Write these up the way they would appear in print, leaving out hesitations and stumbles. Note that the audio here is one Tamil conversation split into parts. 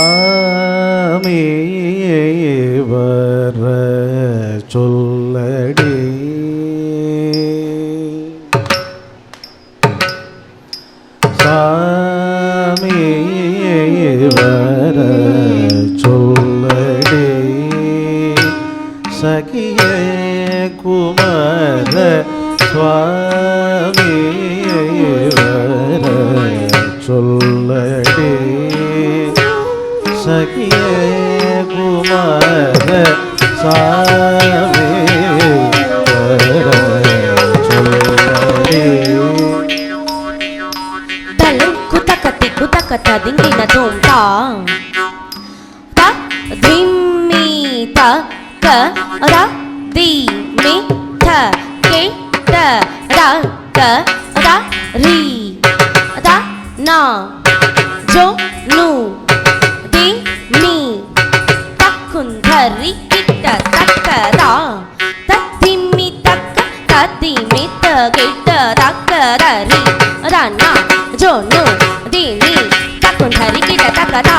சுவாமி வர சொல்லடி சாமி வர சொல்லடி சகிய குமர சுவாமி வர சொல்லடி சகிய குமார சாமி தலம் குதகதி குதகத திங்கின தோம்தா த திம்மி த க ர தி மி த கே த ர க ர ரி த நா ஜோ நு தி மி தக்குந்தரி கிட்ட தக்கதா தத்திமி தக்க தத்திமி தகிட்ட தக்கதரி ரனா ஜோனு திமி தக்குந்தரி கிட்ட தக்கதா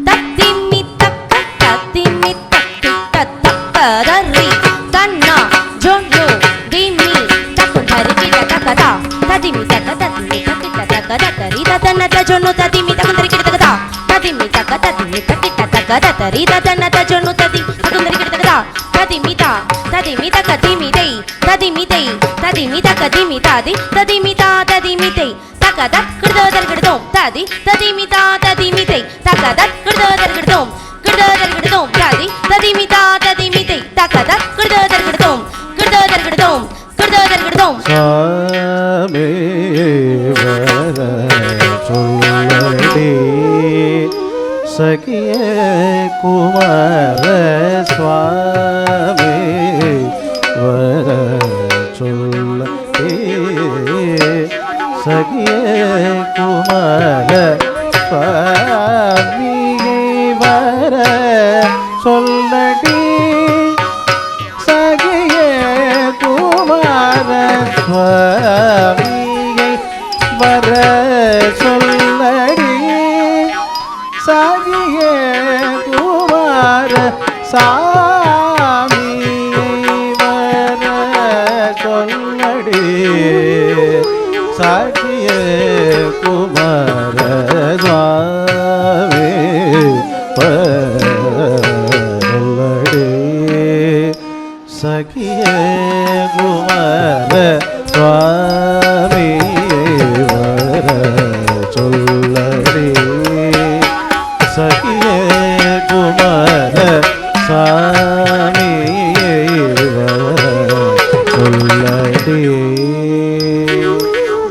தத்திமி தக்க தத்திமி தக்கிட்ட தக்கதரி தன்னா ஜோனு திமி தக்குந்தரி கிட்ட தக்கதா தத்திமி தக்க தத்திமி தக்கிட்ட தக்கதரி தத்தன ஜோனு தத்திமி தக்குந்தரி கிட்ட தக்கதா தத்திமி தக்க தத்திமி தக்கிட்ட தக்கதரி தத்தன ஜோனு தத்தி தக்குந்தரி கிட்ட தக்கதா தத்திமிதா தத்திமித கதிமிதை ததிமிதை ததிமித கதிமிதாதி ததிமிதா ததிமிதை தக்கதத் கிருததர் கிருதோம் ததி ததிமிதா ததிமிதை தக்கதத் கிருததர் கிருதோம் கிருததர் கிருதோம் ததி ததிமிதா ததிமிதை தக்கதத் கிருததர் கிருதோம் கிருததர் கிருதோம் கிருததர் கிருதோம் சாமி வர சொல்லடி சகிய குமார சுவாமி வர சொல்லடி சகிய குமார சுவாமி வர சொல்லடி சகிய குமார சுவாமியை வர சொல்லடி சகிய குமார சாமியை வர சொல்லடி சகிய குமார சுவாமி சொல்லடி சகிய குமார சுவாமி வர சொல்லடி சகிய குமார சாமி வர சொல்லடி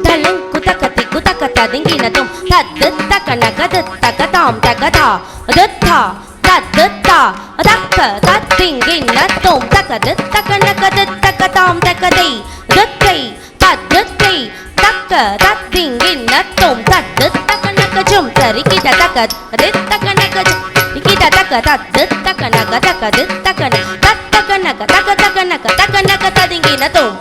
தலம் குதகதி குதகத திங்கின தோம் தத் தக்கன கத தக்கதாம் தக்கதா தத்தா தத்தா தக்க தத்திங்கின தோம் தக்கத தக்கன கத தக்கதாம் தக்கதை தத்தை தத்தை தக்க தத்திங்கின தோம் தத் தக்கன கஜம் ஜம் தரிக்கிட்ட தக்க தக்க நக கிட்ட தக்க தத்து தக்க நக தக்க தக்க தக்க நக தக்க தக்க நக தக்க நக ததிங்கின தோம்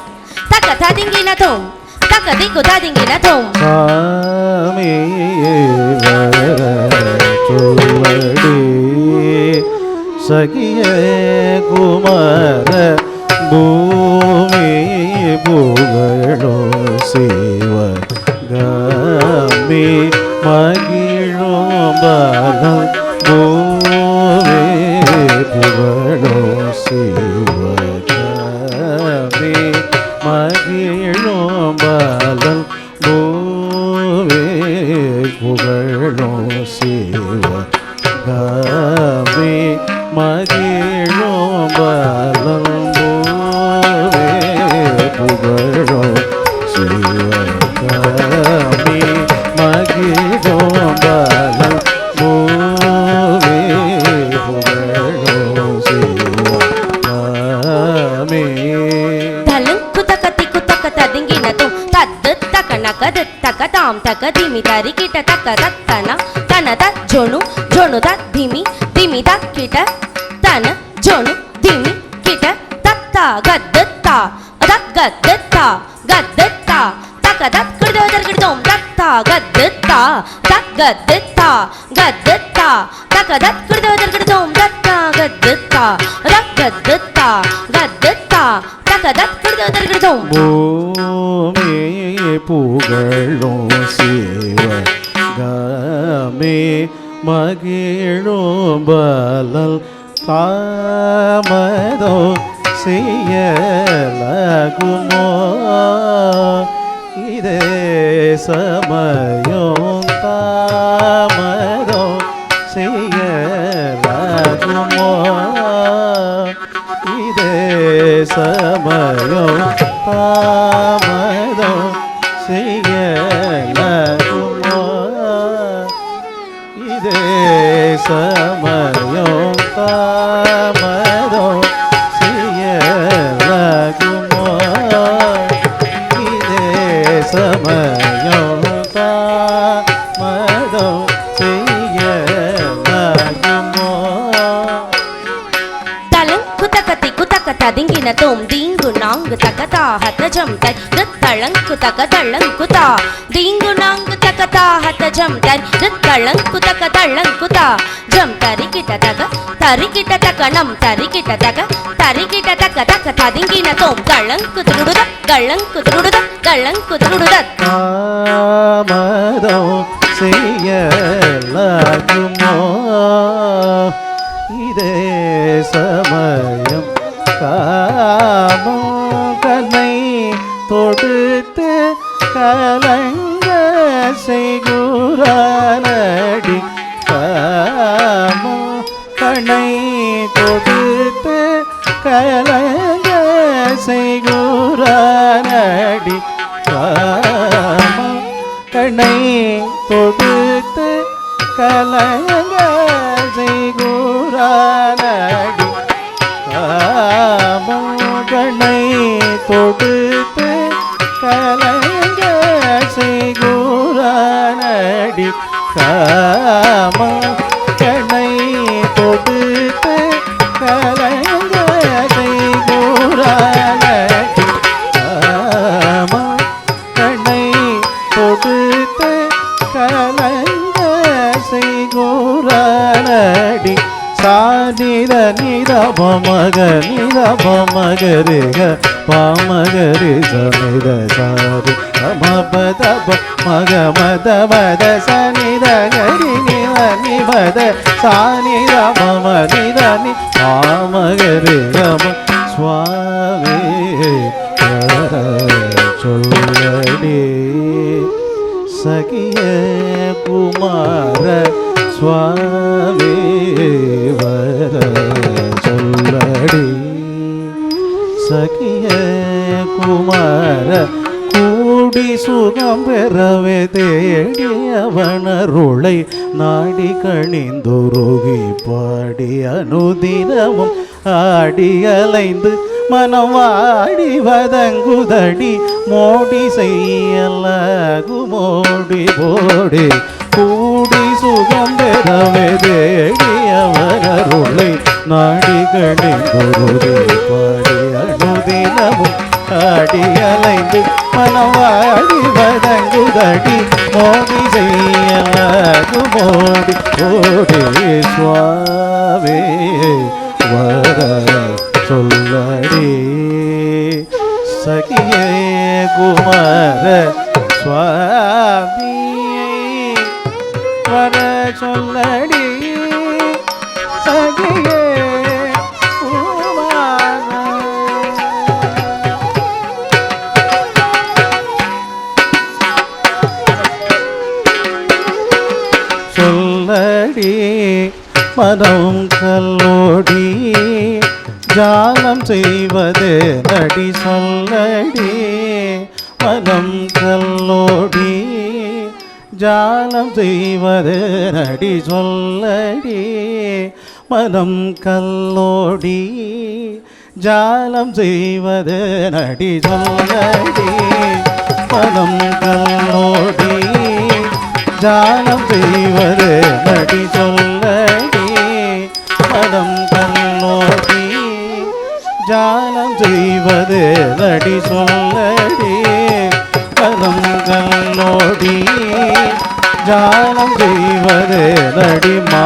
தக்க ததிங்கின தோம் தக்க திக்கு ததிங்கின தோம் சாமி சொல்லடி சகிய குமார பூமி புகழோ சிவ காமி மகிழோ பாலம் பூமி புகழோ சிவகாமி மகிழோ பாலம் பூமி புகழோ சிவகாமி மகிழோ பாலம் பூமி புகழோ சிவகாமி மகிழோ பாலம் பூமி புகழோ சிவகாமி தலங்கு தக்க திக்கு தக்க ததிங்கின தோம் தத்து தக்க நக தக்க தாம் தக்க திமி தரிக்கிட்ட தக்க தத்தன தன தத் ஜொனு ஜொனு தத் திமி திமி தக்கிட்ட தன ஜொனு திமி கிட்ட தத்தா கத்தா தக்கத்தா கத்தா தக்க தத் கிடுதோம் தத்தா கத்தா தக்கத்தா கத்தா தக்க தத் கிடுதோம் தத்தா கத்தா ரக்கத்தா கத்தா தக்க தத் கிடுதோம் பூமி புகழோ சிவகாமி மகிழோ பலல் தாமதோ செய்யலகுமோ இதே சமயம் தாமதோ செய்யலகுமோ இதே சமயம் தாமதோ செய்யலகுமோ இதே சமயம் தாமதோ செய்யலகுமோ இதே சமயம் தாமதோ செய்யலகுமோ தலங்கு தக்க திக்கு தக்க ததிங்கின தோம் தீங்கு நாங்கு தக்க தாஹத்த ஜம் தர் தளங்கு தக்க தளங்கு தா தீங்கு நாங்கு தக்க தாஹத்த ஜம் தர் தளங்கு தக்க தளங்கு தா ஜம் தரிக்கிட்ட தக்க நம் தரிக்கிட்ட தக்க ததிங்கின தோம் தளங்கு துருடுத தளங்கு துருடுத தளங்கு துருடுத தாமதோ செய்யலகுமோ இதே சமயம் காமம் கண்ணை தொடுத்து கலங்க செய்குறானடி காமம் கண்ணை தொடுத்து கலங்க செய்குறானடி காமம் கண்ணை தொடுத்து கலங்க செய்குறானடி காமகனை தொடுத்து கலங்க செய்குறானடி காமகனை தொடுத்து கலங்க செய்குறானடி காமகனை தொடுத்து கலங்க செய்குறானடி சானித நித பமக நித பமகரிக பாமகரி சமித சாரி மபத மக மத மத சனித கரி நிவ நிபத சானித மம நித நி பாமகரி கம சுவாமி சொல்லடி சகிய குமார சுவாமி வர சொல்லடி சகிய குமார கூடி சுகம் பெறவே தேடியவனருளை நாடி கணிந்துருகி பாடி அனுதினமும் ஆடி அலைந்து மனம் வாடி வதங்குதடி மோடி செய்யலகு மோடி போடி கூடி சுகம் பெறவே தேடியவர் அருளை நாடிகளின் குருதி பாடி அனுதினமும் ஆடி அலைந்து மனவாடி வதங்குதடி மோடி செய்யலாகு மோடி ஓடி சுவாமி வர சொல்லடி சகியே குமார சுவாமியை வர சொல்லடி சகியே சொல்லடி மனம் கல்லோடி ஜாலம் செய்வது நடி சொல்லடி மனம் கல்லோடி ஜாலம் செய்வது நடி சொல்லடி மனம் கல்லோடி ஜாலம் செய்வது நடி சொல்லடி மனம் கல்லோடி ஜாலம் செய்வது நடி சொல்லடி மனம் கல்லோடி ஜாலம் செய்வது நடி சொல்லடி மனம் கல்லோடி ஜாலம் செய்வது நடிமா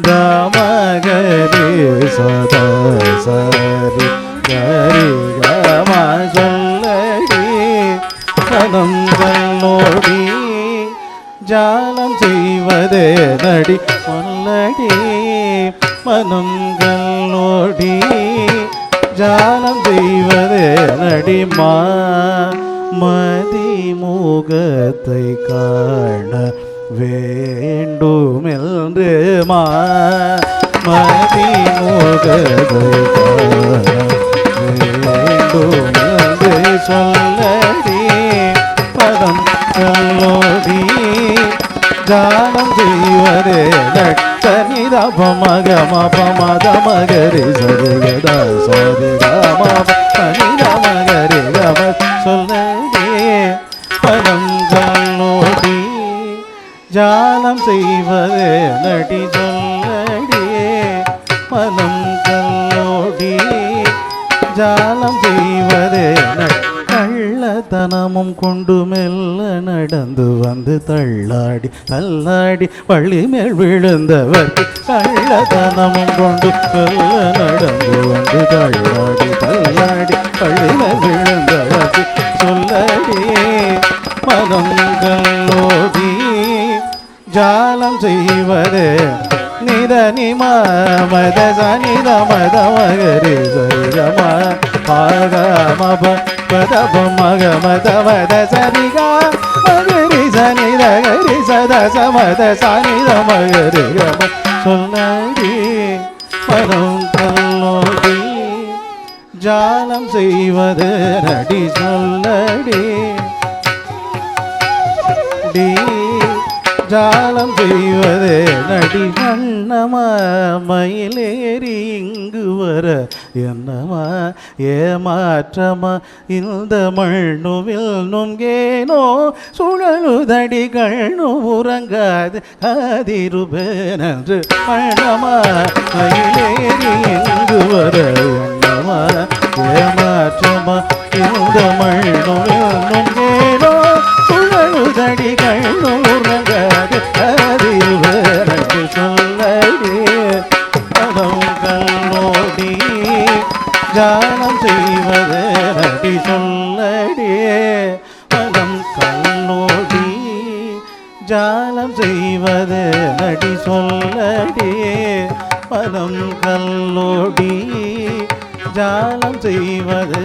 கமகரி சதா சரி கரி கம சொல்லடி மனம் கல்லோடி ஜாலம் செய்வது நடி சொல்லடி மனம் கல்லோடி ஜாலம் செய்வது நடிமா மதி முகத்தை காண வேண்டுமென்று மதி முகத்தை காண வேண்டுமென்று சொல்லடி பதம் கல்லோடி ஜானம் செய்வது நட்டனித பமக மபமத மகரி சரிகத சரிகம பனித மகரி கம சொல்லடி பதம் கல்லோடி ஜானம் செய்வது நடி சொல்லடி மனம் கல்லோடி ஜாலம் செய்வது கள்ளத்தனமும் கொண்டு மெல்ல நடந்து வந்து தள்ளாடி தள்ளாடி வள்ளி மேல் விழுந்தவர்க்கு கள்ளத்தனமும் கொண்டு மெல்ல நடந்து வந்து தள்ளாடி தள்ளாடி வள்ளி மேல் விழுந்தவர்க்கு சொல்லடி மனம் கல்லோடி ஜாலம் செய்வது நிதனி மத சனித மத மகரி சரிகம பாகம பதப மக மத மத சரிகா மகரி சனித கரி சத சமத சனித மகரி கம சொல்லடி பரம் கல்லோடி ஜாலம் செய்வது நடி சொல்லடி ஜாலம் செய்வது நடி வண்ணமா மயிலேறி இங்கு வர என்னமா ஏமாற்றமா இந்த மண்ணுவில் நுங்கேனோ சுழலுதடி கண்ணு உறங்காது காதிருபேனன்று வண்ணமா மயிலேறி இங்கு வர எண்ணமா ஏமாற்றமா இந்த மண்ணுவில் நுங்கேனோ சுழலுதடி கண்ணு உறங்காது காதிருபேனன்று சொல்லடி பதம் கல்லோடி ஜாலம் செய்வது நடி சொல்லடி பதம் கல்லோடி ஜாலம் செய்வது நடி சொல்லடி பதம் கல்லோடி ஜாலம் செய்வது